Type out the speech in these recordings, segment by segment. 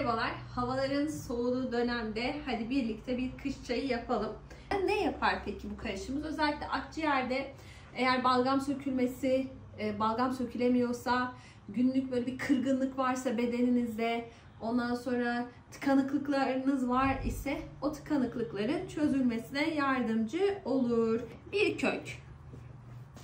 Merhabalar. Havaların soğuduğu dönemde hadi birlikte bir kış çayı yapalım. Ne yapar peki bu karışımımız? Özellikle akciğerde eğer balgam sökülemiyorsa, günlük böyle bir kırgınlık varsa bedeninizde, ondan sonra tıkanıklıklarınız var ise o tıkanıklıkların çözülmesine yardımcı olur. Bir kök.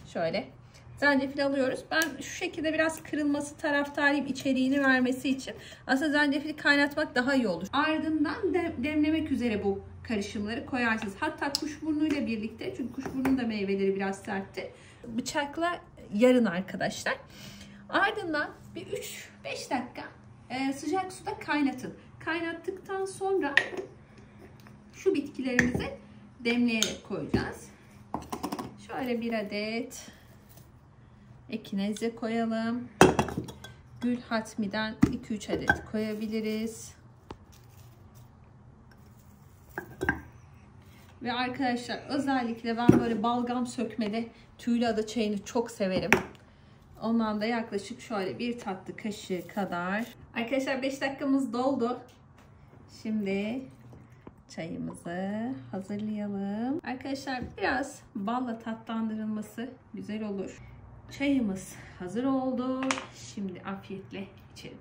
Şöyle. Zencefil alıyoruz. Ben şu şekilde biraz kırılması taraftarıyım içeriğini vermesi için. Aslında zencefili kaynatmak daha iyi olur. Ardından demlemek üzere bu karışımları koyarsınız. Hatta kuşburnuyla birlikte, çünkü kuşburnunun da meyveleri biraz sertti. Bıçakla yarın arkadaşlar. Ardından bir 3-5 dakika sıcak suda kaynatın. Kaynattıktan sonra şu bitkilerimizi demleyerek koyacağız. Şöyle bir adet ekineze koyalım. Gül hatmiden 2-3 adet koyabiliriz. Ve arkadaşlar özellikle ben böyle balgam sökmede tüylü ada çayını çok severim. Ondan da yaklaşık şöyle bir tatlı kaşığı kadar. Arkadaşlar 5 dakikamız doldu. Şimdi çayımızı hazırlayalım. Arkadaşlar biraz balla tatlandırılması güzel olur. Çayımız hazır oldu. Şimdi afiyetle içelim.